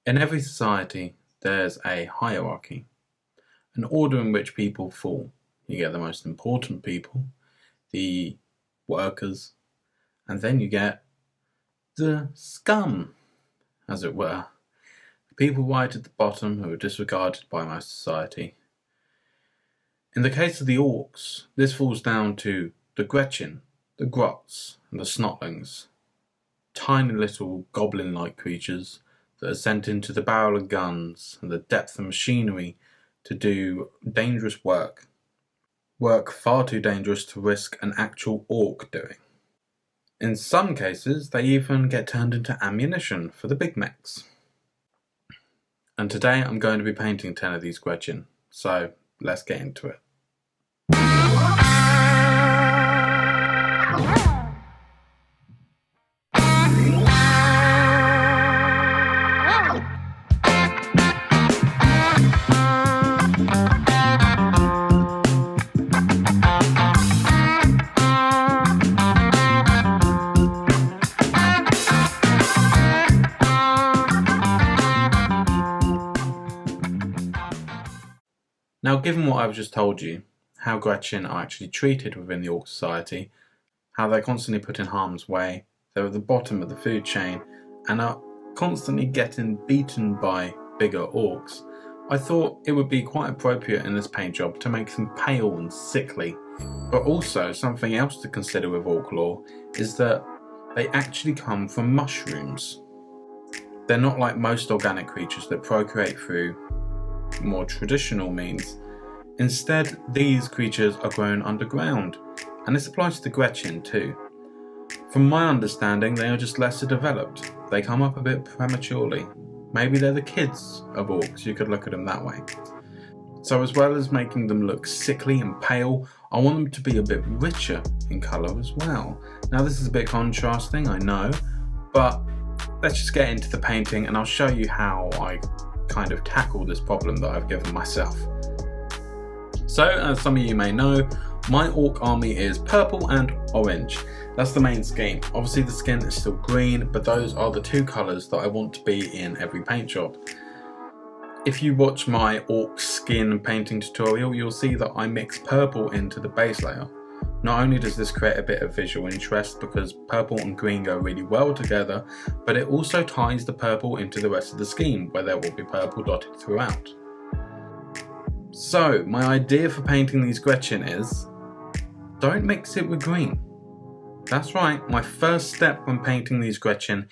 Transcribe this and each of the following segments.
In every society, there's a hierarchy, an order in which people fall. You get the most important people, the workers, and then you get the scum, as it were. The people right at the bottom who are disregarded by most society. In the case of the Orks, this falls down to the Gretchin, the grots, and the snotlings. Tiny little goblin-like creatures that are sent into the barrel of guns and the depth of machinery to do dangerous work. Work far too dangerous to risk an actual orc doing. In some cases, they even get turned into ammunition for the big mechs. And today I'm going to be painting 10 of these Gretchin, so let's get into it. Now, given what I've just told you, how Gretchin are actually treated within the Orc society, how they're constantly put in harm's way, they're at the bottom of the food chain, and are constantly getting beaten by bigger orcs, I thought it would be quite appropriate in this paint job to make them pale and sickly. But also, something else to consider with orc lore is that they actually come from mushrooms. They're not like most organic creatures that procreate through more traditional means. Instead, these creatures are grown underground, and this applies to the Gretchin too. From my understanding, they are just lesser developed. They come up a bit prematurely. Maybe they're the kids of orcs, you could look at them that way. So as well as making them look sickly and pale, I want them to be a bit richer in colour as well. Now this is a bit contrasting, I know, but let's just get into the painting and I'll show you how I kind of tackle this problem that I've given myself. So, as some of you may know, my orc army is purple and orange. That's the main scheme. Obviously the skin is still green, but those are the two colours that I want to be in every paint job. If you watch my orc skin painting tutorial, you'll see that I mix purple into the base layer. Not only does this create a bit of visual interest because purple and green go really well together, but it also ties the purple into the rest of the scheme where there will be purple dotted throughout. So my idea for painting these Gretchin is, don't mix it with green. That's right, my first step when painting these Gretchin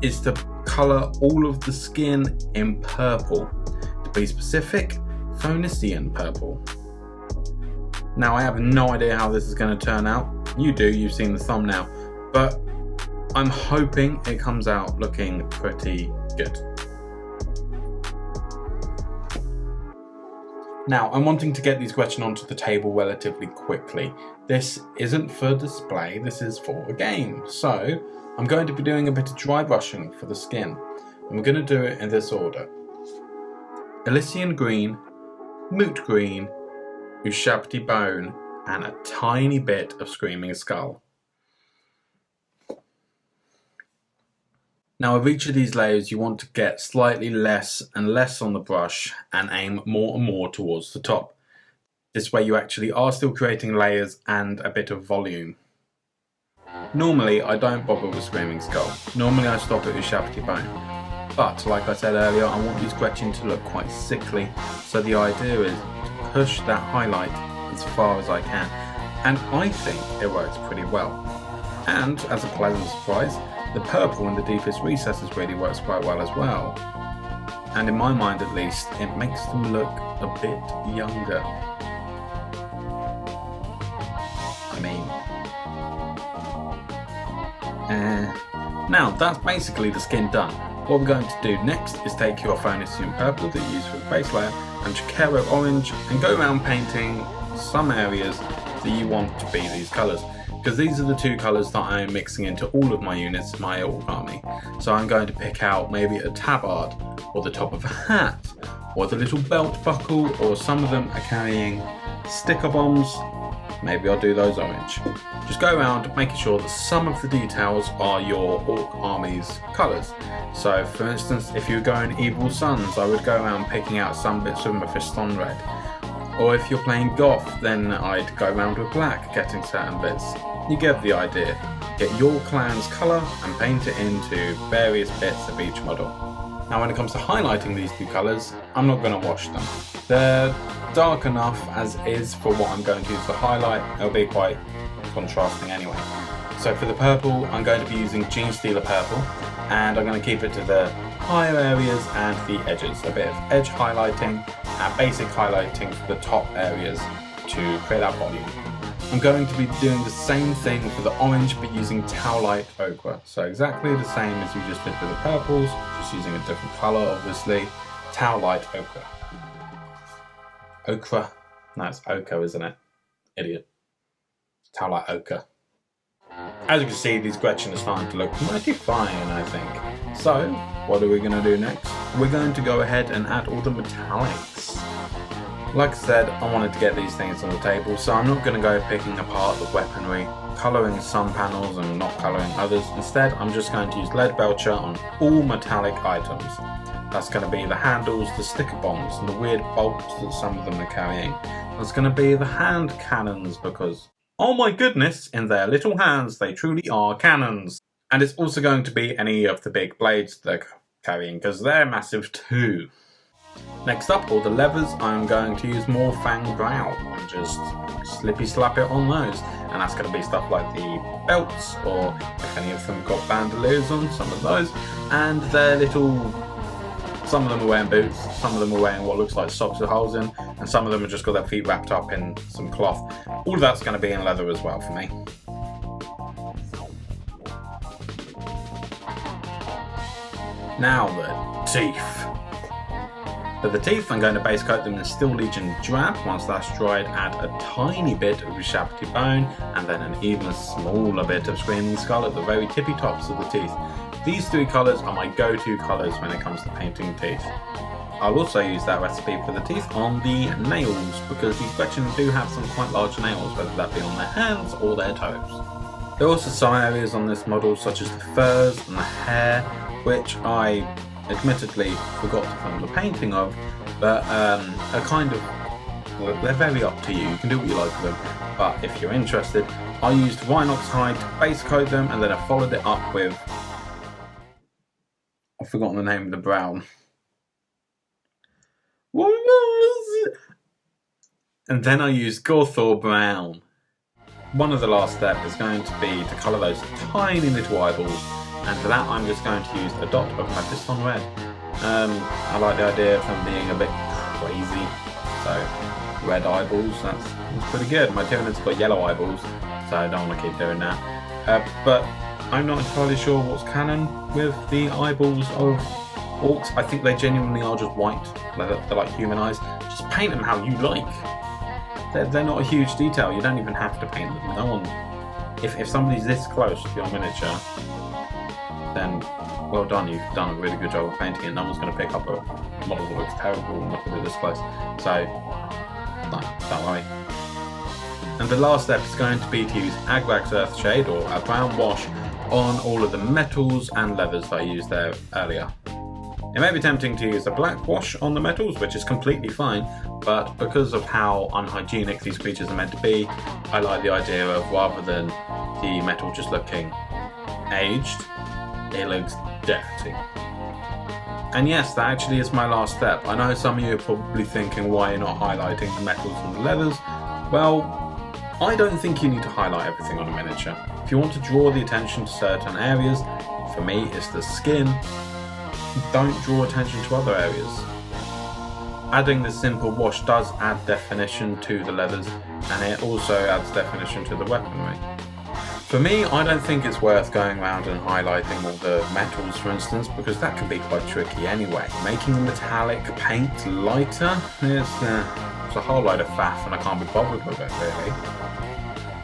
is to colour all of the skin in purple. To be specific, Phoenician purple. Now I have no idea how this is going to turn out. You do, you've seen the thumbnail. But I'm hoping it comes out looking pretty good. Now I'm wanting to get these Gretchin onto the table relatively quickly. This isn't for display, this is for a game. So I'm going to be doing a bit of dry brushing for the skin. And we're going to do it in this order. Elysian green, moot green, Ushabti bone, and a tiny bit of screaming skull. Now with each of these layers you want to get slightly less and less on the brush and aim more and more towards the top. This way you actually are still creating layers and a bit of volume. Normally I don't bother with screaming skull. Normally I stop at Ushabti bone. But like I said earlier, I want these Gretchin to look quite sickly, so the idea is push that highlight as far as I can, and I think it works pretty well. And as a pleasant surprise, the purple in the deepest recesses really works quite well as well. And in my mind at least, it makes them look a bit younger. I mean, now that's basically the skin done. What we're going to do next is take your Phoenician purple that you use for the base layer and Chakero orange and go around painting some areas that you want to be these colours. Because these are the two colours that I am mixing into all of my units in my orc army. So I'm going to pick out maybe a tabard, or the top of a hat, or the little belt buckle, or some of them are carrying sticker bombs. maybe I'll do those orange. Just go around making sure that some of the details are your Orc army's colours. So for instance, if you're going Evil Sons, I would go around picking out some bits of Mephiston red. Or if you're playing Goth, then I'd go around with black, getting certain bits. You get the idea. Get your clan's colour and paint it into various bits of each model. Now when it comes to highlighting these two colours, I'm not going to wash them. They're dark enough as is for what I'm going to use to highlight. It'll be quite contrasting anyway. So for the purple, I'm going to be using Genestealer purple, and I'm going to keep it to the higher areas and the edges. A bit of edge highlighting and basic highlighting for the top areas to create that volume. I'm going to be doing the same thing for the orange, but using Towlight Ochre. So exactly the same as you just did with the purples, just using a different colour obviously. Towlight Ochre. Ochre? No, it's ochre, isn't it? Idiot. Towlight Ochre. As you can see, these Gretchin are starting to look mighty fine, I think. So, what are we going to do next? We're going to go ahead and add all the metallics. Like I said, I wanted to get these things on the table, so I'm not going to go picking apart the weaponry, colouring some panels and not colouring others. Instead, I'm just going to use lead belcher on all metallic items. That's going to be the handles, the sticker bombs, and the weird bolts that some of them are carrying. That's going to be the hand cannons because, oh my goodness, in their little hands they truly are cannons. And it's also going to be any of the big blades they're carrying because they're massive too. Next up, all the levers, I'm going to use more Fang Brow and just slippy slap it on those. And that's going to be stuff like the belts, or if any of them got bandoliers on, some of those. And their little, some of them are wearing boots, some of them are wearing what looks like socks with holes in, and some of them have just got their feet wrapped up in some cloth. All of that's going to be in leather as well for me. Now the teeth. For the teeth, I'm going to base coat them in Steel Legion Drab. Once that's dried, add a tiny bit of Shabty Bone, and then an even smaller bit of Screaming Skull at the very tippy tops of the teeth. These three colours are my go-to colours when it comes to painting teeth. I'll also use that recipe for the teeth on the nails, because these Gretchin do have some quite large nails, whether that be on their hands or their toes. There are also some areas on this model, such as the furs and the hair, which I admittedly forgot to film the painting of, but are kind of, well, they're very up to you. You can do what you like with them, but if you're interested, I used Rhinox hide to base coat them, and then I followed it up with, I've forgotten the name of the brown. What was it? And then I used Gorthor Brown. One of the last steps is going to be to colour those tiny little eyeballs. And for that, I'm just going to use a dot of Mephiston red. I like the idea of them being a bit crazy. So, red eyeballs, that's pretty good. My Tyrannid's got yellow eyeballs, so I don't want to keep doing that. But I'm not entirely sure what's canon with the eyeballs of Orks. I think they genuinely are just white. They're like human eyes. Just paint them how you like. They're not a huge detail. You don't even have to paint them. No one. If somebody's this close to your miniature, then well done, you've done a really good job of painting it. No one's going to pick up a model that looks terrible and look at it this close. So, no, don't worry. And the last step is going to be to use Agrax Earthshade, or a brown wash, on all of the metals and leathers that I used there earlier. It may be tempting to use a black wash on the metals, which is completely fine, but because of how unhygienic these creatures are meant to be, I like the idea of, rather than the metal just looking aged, it looks dirty. And yes, that actually is my last step. I know some of you are probably thinking why you're not highlighting the metals and the leathers. Well, I don't think you need to highlight everything on a miniature. If you want to draw the attention to certain areas, for me it's the skin, don't draw attention to other areas. Adding this simple wash does add definition to the leathers, and it also adds definition to the weaponry. For me, I don't think it's worth going around and highlighting all the metals, for instance, because that can be quite tricky anyway. Making the metallic paint lighter is a whole load of faff, and I can't be bothered with it, really.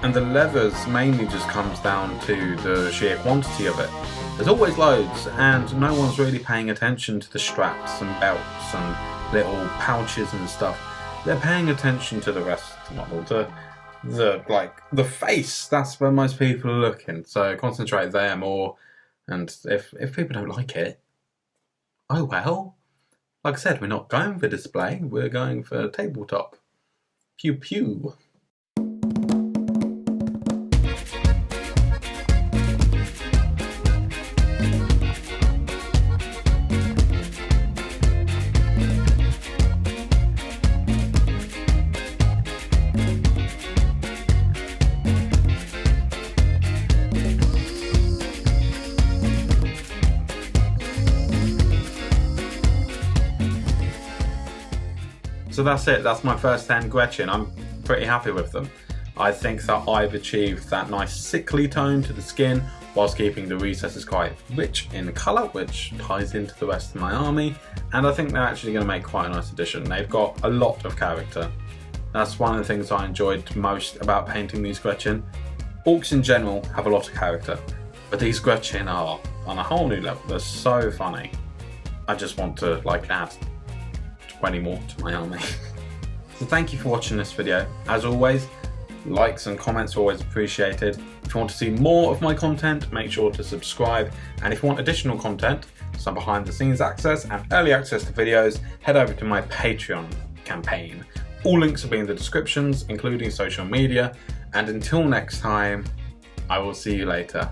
And the leathers mainly just comes down to the sheer quantity of it. There's always loads, and no one's really paying attention to the straps and belts and little pouches and stuff. They're paying attention to the rest of the model, the face. That's where most people are looking. So concentrate there more. And if people don't like it, oh well. Like I said, we're not going for display. We're going for tabletop. Pew pew. So that's it, that's my first 10 Gretchin. I'm pretty happy with them. I think that I've achieved that nice sickly tone to the skin whilst keeping the recesses quite rich in colour, which ties into the rest of my army. And I think they're actually going to make quite a nice addition. They've got a lot of character. That's one of the things I enjoyed most about painting these Gretchin. Orks in general have a lot of character, but these Gretchin are on a whole new level. They're so funny. I just want to add 20 more to my army. So thank you for watching this video. As always, likes and comments are always appreciated. If you want to see more of my content, make sure to subscribe. And if you want additional content, some behind the scenes access and early access to videos, head over to my Patreon campaign. All links will be in the descriptions, including social media. And until next time, I will see you later.